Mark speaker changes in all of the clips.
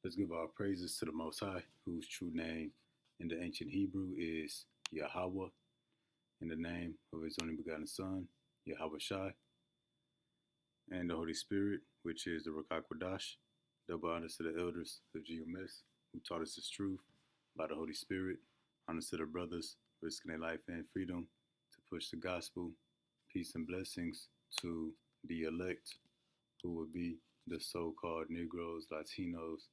Speaker 1: Let's give our praises to the Most High, whose true name in the ancient Hebrew is Yahweh, in the name of his only begotten Son, Yahweh Shai, and the Holy Spirit, which is the Ruach Kodash. Double honors to the elders of GMS, who taught us this truth by the Holy Spirit. Honors to the brothers risking their life and freedom to push the gospel. Peace and blessings to the elect, who would be the so-called Negroes, Latinos,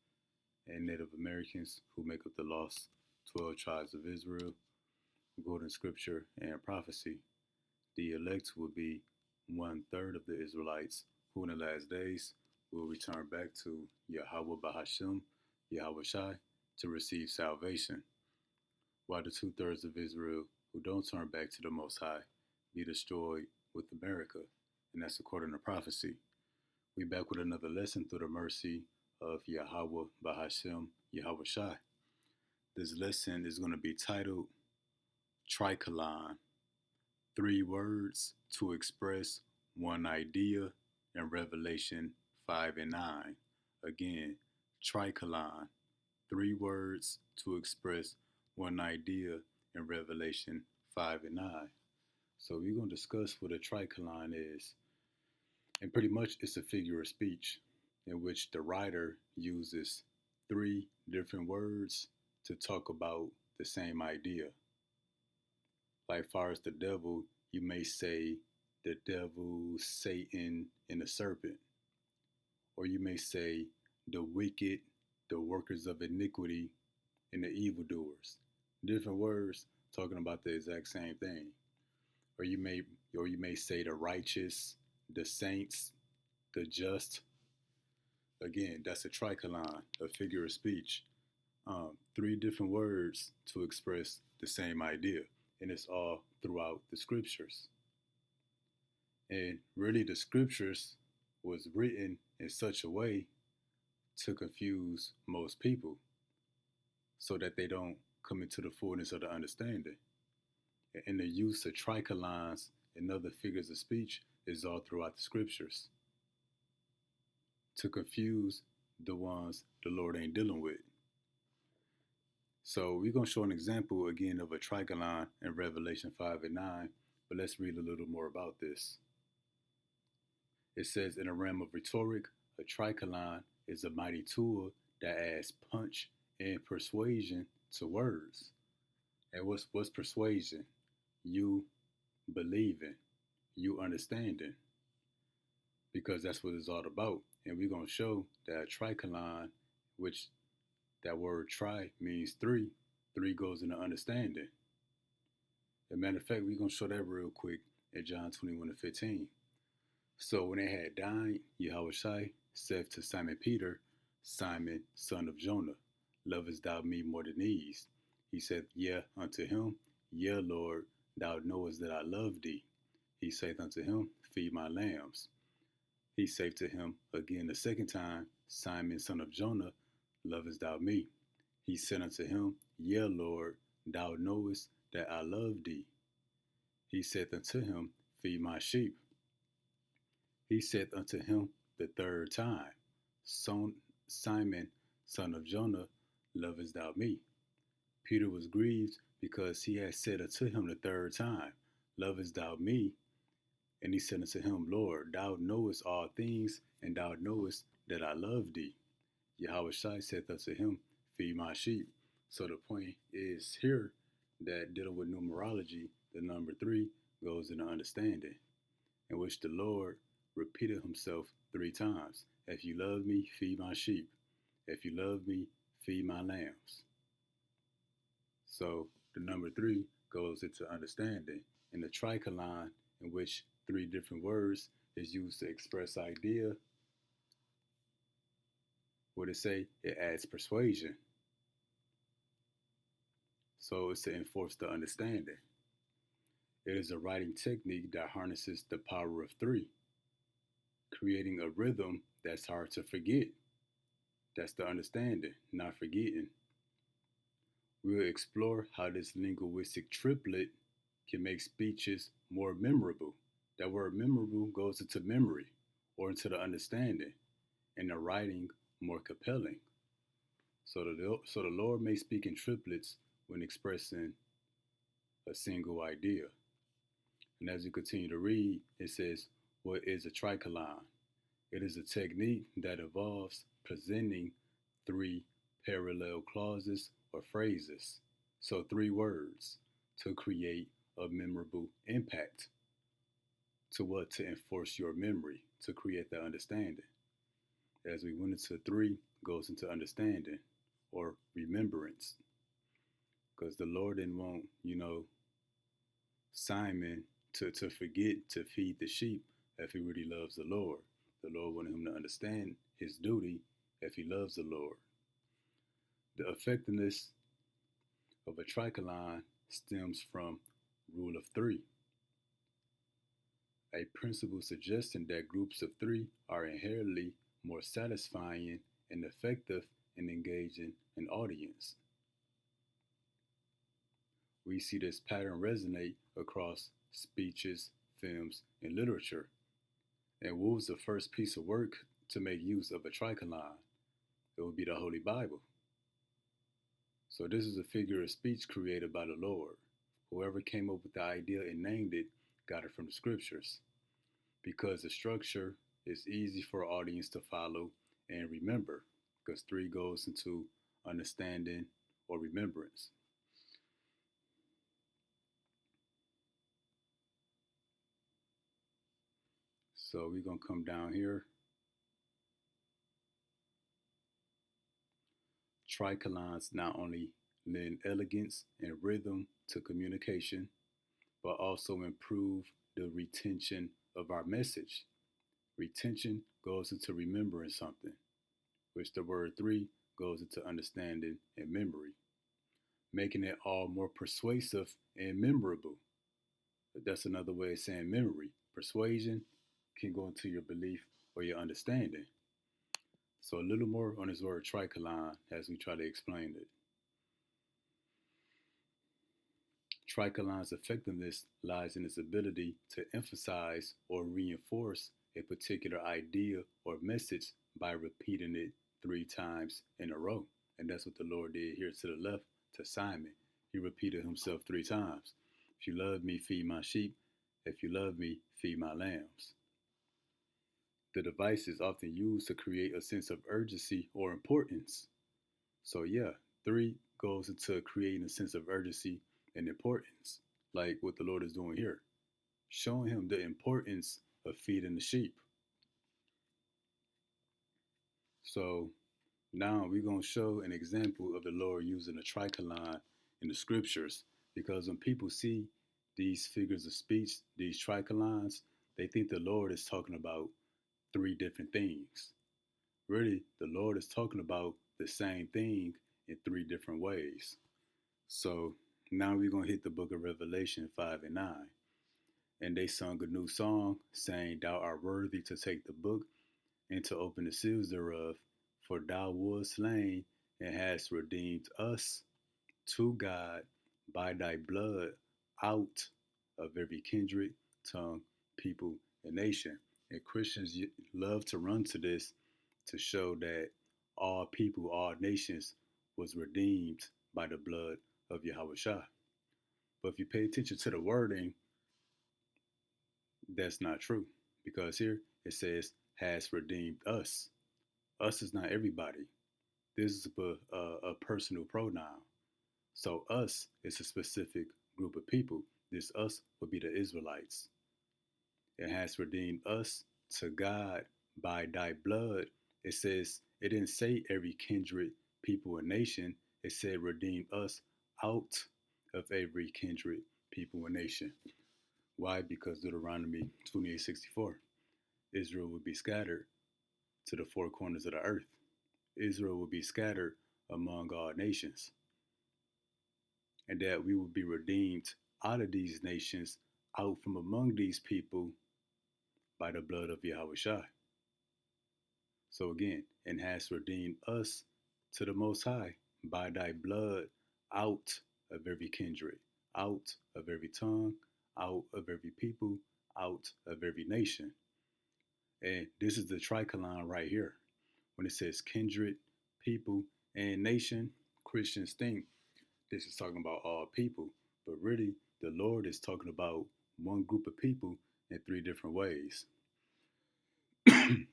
Speaker 1: and Native Americans who make up the lost 12 tribes of Israel. According to scripture and prophecy, the elect will be 1/3 of the Israelites who in the last days will return back to Yahweh Bahashim, Yahweh Shai, to receive salvation, while the 2/3 of Israel who don't turn back to the Most High be destroyed with America, and that's according to prophecy. We back with another lesson through the mercy of Yahweh Bahashim, Yahweh Shai. This lesson is going to be titled Tricolon, 3 words to express one idea in Revelation 5 and 9. Again, Tricolon, 3 words to express one idea in Revelation 5 and 9. So we're going to discuss what a tricolon is. And pretty much it's a figure of speech in which the writer uses 3 different words to talk about the same idea. Like far as the devil, you may say the devil, Satan, and the serpent. Or you may say the wicked, the workers of iniquity, and the evildoers. Different words talking about the exact same thing. Or you may say the righteous, the saints, the just. Again, that's a tricolon, a figure of speech. 3 different words to express the same idea, and it's all throughout the scriptures. And really, the scriptures was written in such a way to confuse most people, so that they don't come into the fullness of the understanding. And the use of tricolons and other figures of speech is all throughout the scriptures to confuse the ones the Lord ain't dealing with. So we're going to show an example again of a tricolon in Revelation 5 and 9, but let's read a little more about this. It says, in a realm of rhetoric, a tricolon is a mighty tool that adds punch and persuasion to words. And what's persuasion? You believing, you understanding, because that's what it's all about. And we're going to show that a tricolon, which that word tri means 3. 3 goes into understanding. As a matter of fact, we're going to show that real quick in John 21:15. So when they had dined, Yahweh Shai said to Simon Peter, Simon, son of Jonah, lovest thou me more than these? He said, yeah, unto him, yeah, Lord, thou knowest that I love thee. He saith unto him, feed my lambs. He saith to him again the second time, Simon, son of Jonah, lovest thou me? He said unto him, yeah, Lord, thou knowest that I love thee. He saith unto him, feed my sheep. He said unto him the third time, Simon, son of Jonah, lovest thou me? Peter was grieved because he had said unto him the third time, lovest thou me? And he said unto him, Lord, thou knowest all things, and thou knowest that I love thee. Yahweh Shai said unto him, feed my sheep. So the point is here that dealing with numerology, the number 3 goes into understanding, in which the Lord repeated himself 3 times. If you love me, feed my sheep. If you love me, feed my lambs. So the number 3 goes into understanding. And the tricolon, in which 3 different words is used to express idea, what it say? It adds persuasion. So it's to enforce the understanding. It is a writing technique that harnesses the power of 3, creating a rhythm that's hard to forget. That's the understanding, not forgetting. We'll explore how this linguistic triplet can make speeches more memorable. That word memorable goes into memory or into the understanding, and the writing more compelling. So the Lord may speak in triplets when expressing a single idea. And as you continue to read, it says, what is a tricolon? It is a technique that involves presenting three parallel clauses or phrases, so three words, to create a memorable impact, to what? To enforce your memory, to create that understanding. As we went into three, goes into understanding or remembrance, because the Lord didn't want, Simon to forget to feed the sheep if he really loves the Lord. The Lord wanted him to understand his duty if he loves the Lord. The effectiveness of a tricolon stems from rule of three, a principle suggesting that groups of three are inherently more satisfying and effective in engaging an audience. We see this pattern resonate across speeches, films, and literature. And what was the first piece of work to make use of a tricolon? It would be the Holy Bible. So this is a figure of speech created by the Lord. Whoever came up with the idea and named it got it from the scriptures. Because the structure is easy for our audience to follow and remember, because three goes into understanding or remembrance. So we're going to come down here. Tricolons not only lend elegance and rhythm to communication, but also improve the retention of our message. Retention goes into remembering something, which the word three goes into understanding and memory, making it all more persuasive and memorable. But that's another way of saying memory. Persuasion can go into your belief or your understanding. So a little more on this word tricolon as we try to explain it. Tricolon's effectiveness lies in its ability to emphasize or reinforce a particular idea or message by repeating it three times in a row. And that's what the Lord did here to the left to Simon. He repeated himself three times. If you love me, feed my sheep. If you love me, feed my lambs. The device is often used to create a sense of urgency or importance. So yeah, three goes into creating a sense of urgency and importance, like what the Lord is doing here, showing him the importance of feeding the sheep. So now we're going to show an example of the Lord using a tricolon in the scriptures, because when people see these figures of speech, these tricolons, they think the Lord is talking about three different things. Really, the Lord is talking about the same thing in three different ways. So now we're going to hit the book of Revelation 5 and 9. And they sung a new song, saying, Thou art worthy to take the book and to open the seals thereof, for thou wast slain and hast redeemed us to God by thy blood out of every kindred, tongue, people, and nation. And Christians love to run to this to show that all people, all nations was redeemed by the blood of Yahweh Shah. But if you pay attention to the wording, that's not true. Because here it says, has redeemed us. Us is not everybody. This is a personal pronoun. So us is a specific group of people. This us would be the Israelites. It has redeemed us to God by thy blood. It says, it didn't say every kindred, people, and nation. It said redeem us out of every kindred, people, and nation. Why? Because Deuteronomy 28:64. Israel would be scattered to the four corners of the earth. Israel will be scattered among all nations. And that we will be redeemed out of these nations, out from among these people by the blood of Yahweh Shai. So again, and has redeemed us to the Most High by thy blood out of every kindred, out of every tongue, out of every people, out of every nation. And this is the tricolon right here. When it says kindred, people, And nation, Christians think this is talking about all people, but really the Lord is talking about one group of people in three different ways.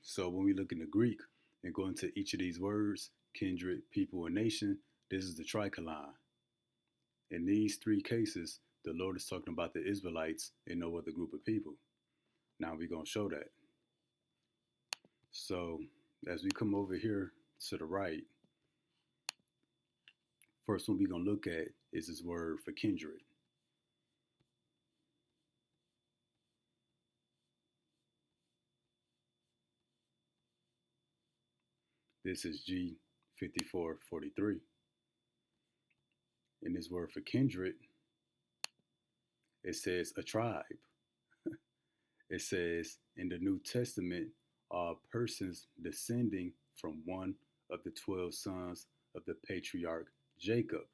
Speaker 1: So when we look in the Greek and go into each of these words, kindred, people, and nation, this is the tricolon. In these three cases, the Lord is talking about the Israelites and no other group of people. Now we're going to show that. So as we come over here to the right, first one we're going to look at is this word for kindred. This is G5443. In this word for kindred, it says a tribe. It says in the New Testament, all persons descending from one of the 12 sons of the patriarch Jacob,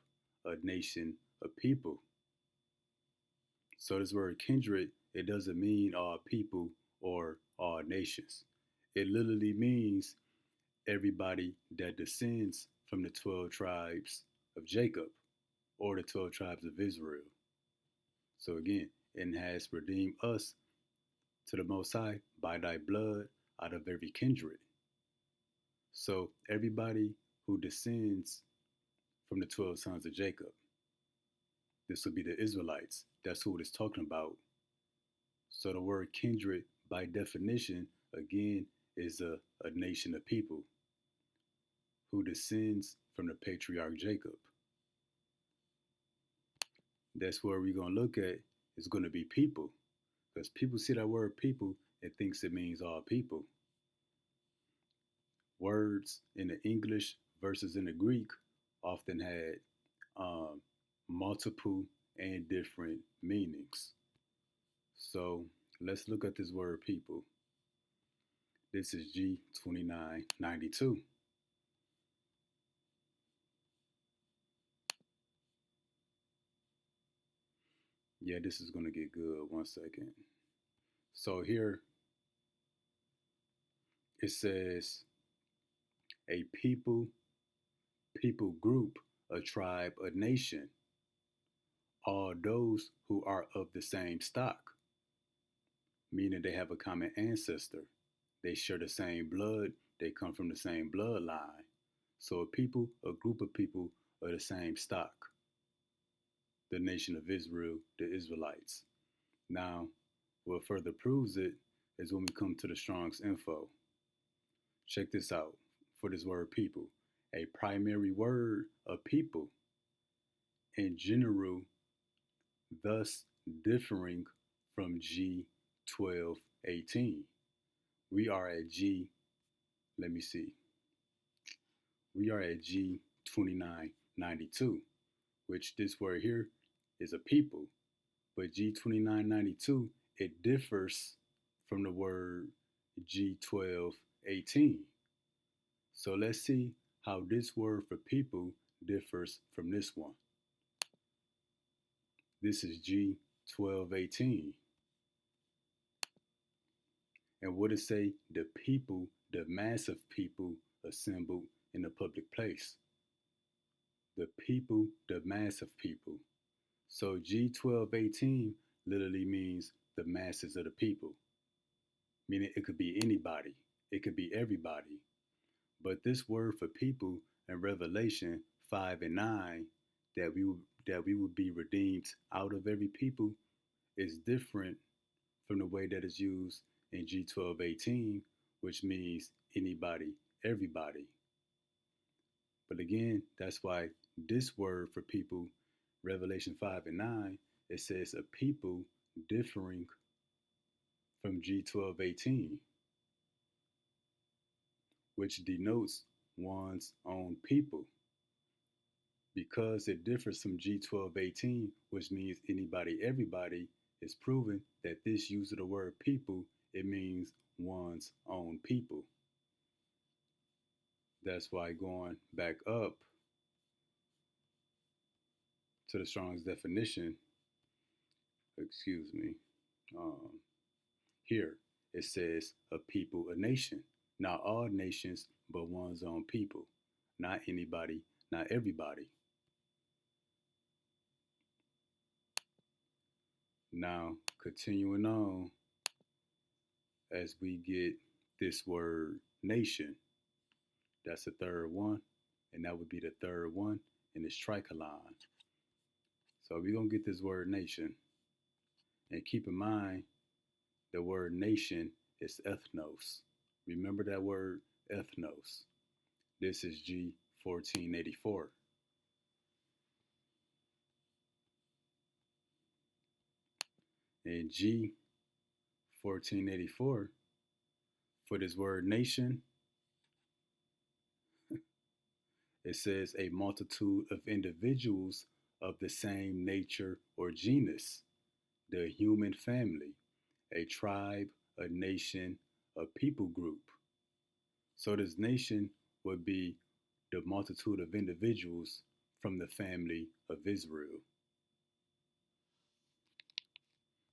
Speaker 1: a nation, a people. So this word kindred, it doesn't mean all people or all nations. It literally means everybody that descends from the 12 tribes of Jacob or the 12 tribes of Israel. So again, and has redeemed us to the Most High by thy blood out of every kindred. So everybody who descends from the 12 sons of Jacob, this will be the Israelites. That's who it is talking about. So the word kindred, by definition, again, is a nation of people who descends from the patriarch Jacob. That's where we're going to look at is going to be people. Because people see that word people and thinks it means all people. Words in the English versus in the Greek often had multiple and different meanings. So let's look at this word people. This is G2992. Yeah, this is going to get good. 1 second. So here it says a people, people group, a tribe, a nation, all those who are of the same stock, meaning they have a common ancestor. They share the same blood, they come from the same bloodline. So a people, a group of people of the same stock. The nation of Israel, the Israelites. Now, what further proves it is when we come to the Strong's info. Check this out for this word people. A primary word of people in general, thus differing from G1218. We are at G, let me see, we are at G2992, which this word here is a people. But G2992, it differs from the word G1218. So let's see how this word for people differs from this one. This is G1218. And what it say? The people, the mass of people assembled in a public place. The people, the mass of people. So G1218 literally means the masses of the people, meaning it could be anybody, it could be everybody. But this word for people in Revelation 5 and 9, that we would be redeemed out of every people, is different from the way that is used in G1218, which means anybody, everybody. But again, that's why this word for people, Revelation 5 and 9, it says a people differing from G1218, which denotes one's own people. Because it differs from G1218, which means anybody, everybody, is proven that this use of the word people, it means one's own people. That's why going back up to the Strong's definition, excuse me, here it says a people, a nation. Not all nations, but one's own people. not anybody, not everybody. Now, continuing on, as we get this word nation, that's the third one, and that would be the third one in this tricolon. So we're going to get this word nation. And keep in mind, the word nation is ethnos. Remember that word ethnos. This is G 1484. And G 1484, for this word nation, it says a multitude of individuals of the same nature or genus, the human family, a tribe, a nation, a people group. So this nation would be the multitude of individuals from the family of Israel.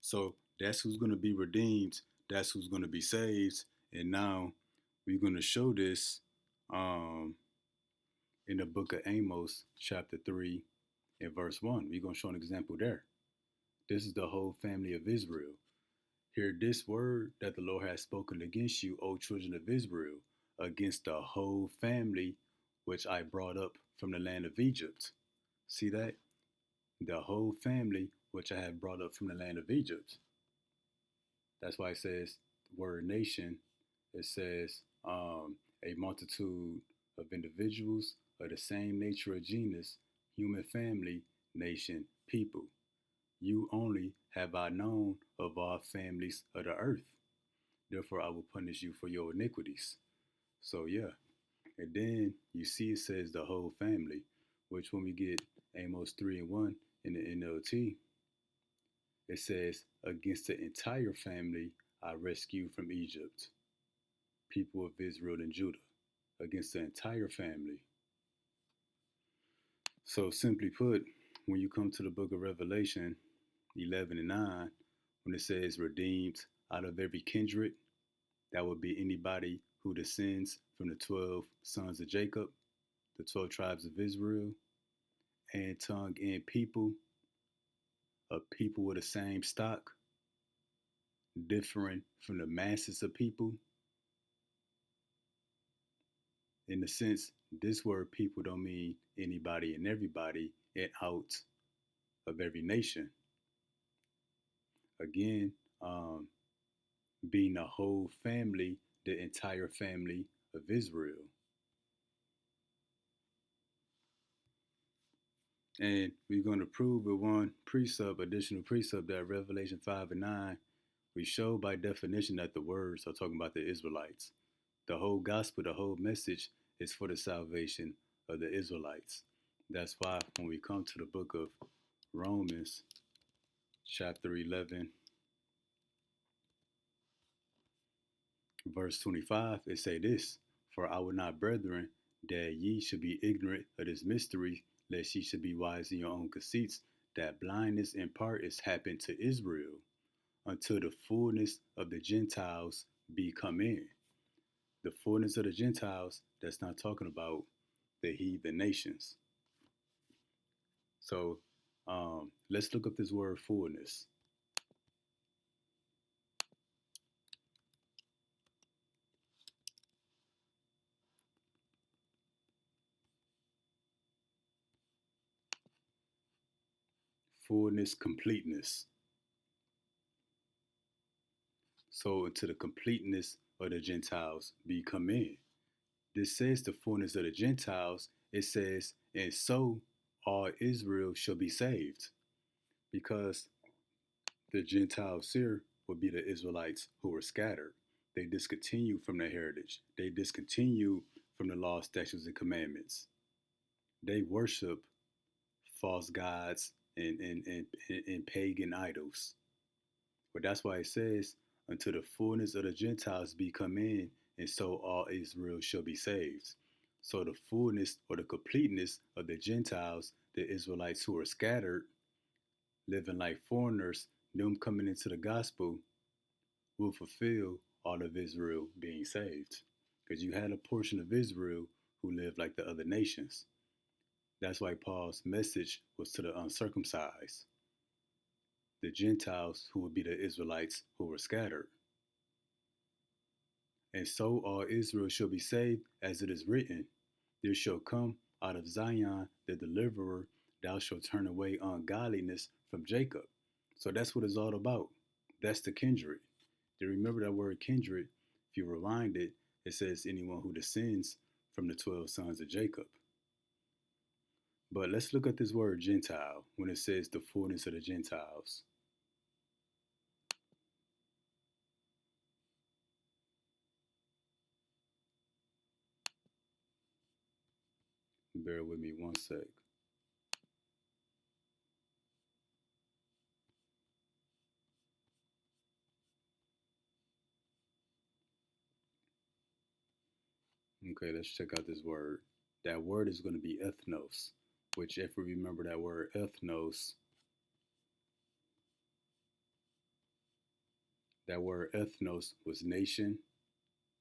Speaker 1: So that's who's going to be redeemed. That's who's going to be saved. And now we're going to show this um, in the book of Amos, chapter 3, and verse 1. We're going to show an example there. This is the whole family of Israel. Hear this word that the Lord has spoken against you, O children of Israel, against the whole family which I brought up from the land of Egypt. See that? The whole family which I have brought up from the land of Egypt. That's why it says the word nation. It says a multitude of individuals of the same nature or genus, human family, nation, people. You only have I known of all families of the earth. Therefore, I will punish you for your iniquities. So, yeah. And then you see it says the whole family, which when we get Amos 3 and 1 in the NLT, it says, against the entire family I rescue from Egypt, people of Israel and Judah, against the entire family. So simply put, when you come to the book of Revelation 11 and 9, when it says redeemed out of every kindred, that would be anybody who descends from the 12 sons of Jacob, the 12 tribes of Israel, and tongue and people, a people with the same stock, different from the masses of people. In the sense, this word people don't mean anybody and everybody and out of every nation. Again, being a whole family, the entire family of Israel. And we're going to prove with one precept, additional precept, that Revelation 5 and 9, we show by definition that the words are talking about the Israelites. The whole gospel, the whole message is for the salvation of the Israelites. That's why when we come to the book of Romans, chapter 11, verse 25, it say this, for I would not, brethren, that ye should be ignorant of this mystery, lest ye should be wise in your own conceits, that blindness in part is happened to Israel, until the fullness of the Gentiles be come in. The fullness of the Gentiles, that's not talking about the heathen nations. So let's look up this word fullness. Fullness, completeness. So into the completeness of the Gentiles be come in. This says the fullness of the Gentiles. It says, and so all Israel shall be saved. Because the Gentiles here will be the Israelites who were scattered. They discontinue from their heritage. They discontinue from the law, statutes, and commandments. They worship false gods and pagan idols. But that's why it says, until the fullness of the Gentiles be come in, and so all Israel shall be saved. So the fullness or the completeness of the Gentiles, the Israelites who are scattered, living like foreigners, them coming into the gospel, will fulfill all of Israel being saved. Because you had a portion of Israel who live like the other nations. That's why Paul's message was to the uncircumcised, the Gentiles who would be the Israelites who were scattered. And so all Israel shall be saved, as it is written, there shall come out of Zion the deliverer, thou shalt turn away ungodliness from Jacob. So that's what it's all about. That's the kindred. Do you remember that word kindred? If you rewind it, it says anyone who descends from the 12 sons of Jacob. But let's look at this word Gentile when it says the fullness of the Gentiles. Bear with me one sec. Okay, let's check out this word. That word is going to be ethnos, which, if we remember that word ethnos, that word ethnos was nation,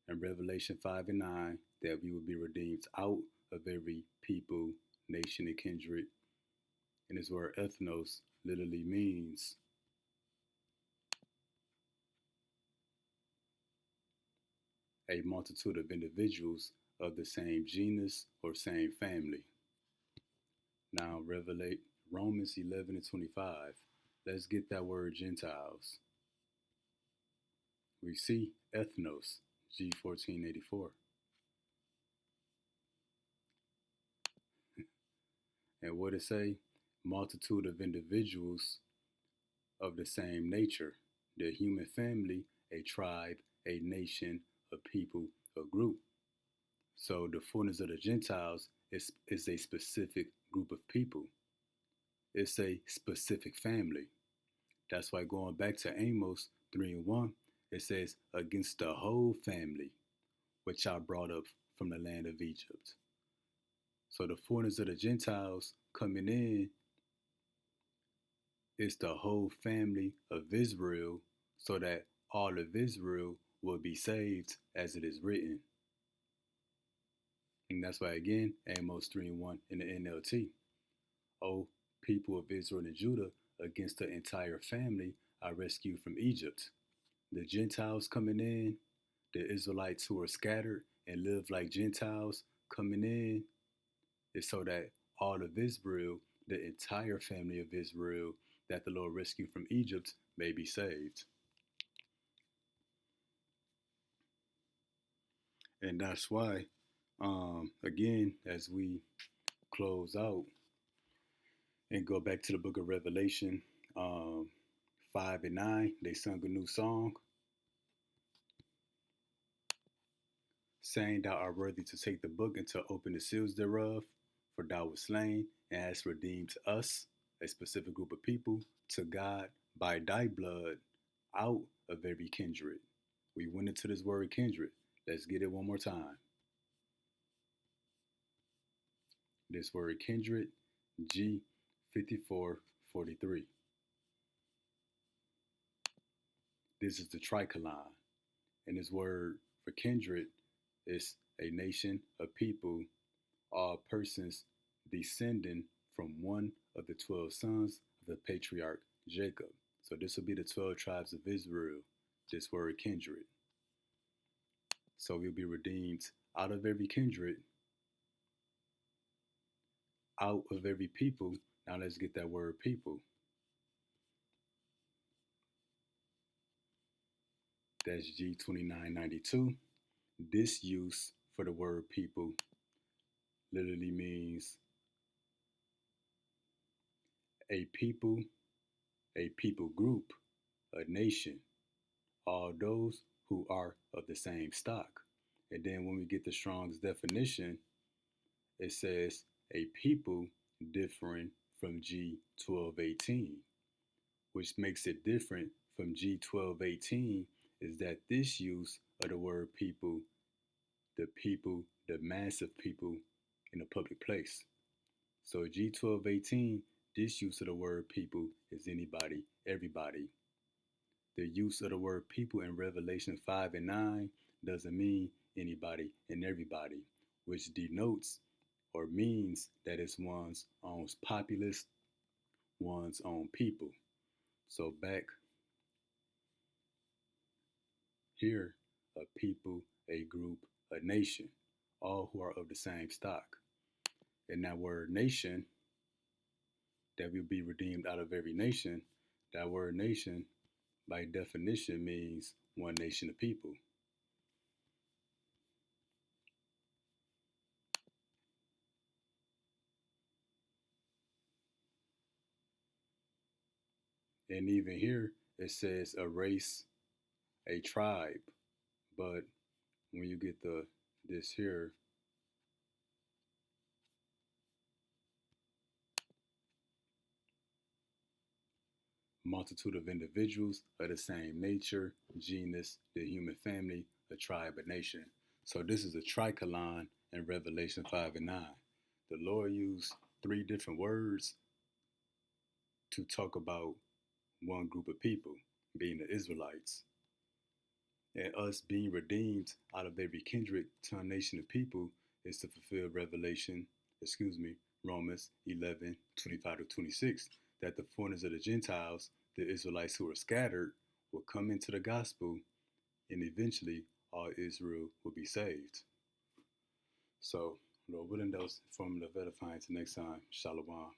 Speaker 1: in Revelation 5 and 9, that we would be redeemed out of every people, nation, and kindred. And this word ethnos literally means a multitude of individuals of the same genus or same family. Now, Romans 11 and 25. Let's get that word Gentiles. We see ethnos, G1484. And what it say? Multitude of individuals of the same nature. The human family, a tribe, a nation, a people, a group. So the fullness of the Gentiles is a specific group of people. It's a specific family. That's why going back to Amos 3 and 1, it says, against the whole family, which I brought up from the land of Egypt. So the fullness of the Gentiles coming in is the whole family of Israel, so that all of Israel will be saved, as it is written. And that's why, again, Amos 3 and 1 in the NLT. O people of Israel and Judah, against the entire family I rescued from Egypt. The Gentiles coming in, the Israelites who are scattered and live like Gentiles coming in, is so that all of Israel, the entire family of Israel that the Lord rescued from Egypt, may be saved. And that's why, again, as we close out and go back to the book of Revelation 5 and 9, they sung a new song, saying, thou art worthy to take the book and to open the seals thereof, for thou wast slain and hast redeemed us, a specific group of people, to God by thy blood out of every kindred. We went into this word kindred. Let's get it one more time. This word kindred, G5443. This is the Tricolon. And this word for kindred is a nation, a people, all persons descending from one of the 12 sons of the patriarch Jacob. So this will be the 12 tribes of Israel, this word kindred. So we'll be redeemed out of every kindred, out of every people. Now let's get that word people. That's G2992. This use for the word people literally means a people group, a nation, all those who are of the same stock. And then when we get the Strong's definition, it says a people differing from G1218, which makes it different from G1218 is that this use of the word people, the massive people in a public place. So G1218, this use of the word people is anybody, everybody. The use of the word people in Revelation 5 and 9 doesn't mean anybody and everybody. which denotes or means that it's one's own populace, one's own people. So back here, a people, a group, a nation, all who are of the same stock. And that word nation, that will be redeemed out of every nation, that word nation, by definition, means one nation of people. And even here, it says a race, a tribe. But when you get this here, multitude of individuals of the same nature, genus, the human family, a tribe, a nation. So this is a tricolon in Revelation 5 and 9. The Lord used three different words to talk about one group of people, being the Israelites. And us being redeemed out of every kindred, tongue, nation, of people is to fulfill Romans 11:25 to 26, that the foreigners of the Gentiles, the Israelites who are scattered, will come into the gospel, and eventually all Israel will be saved. So, Lord willing, those formative edifying. Till next time, Shalom.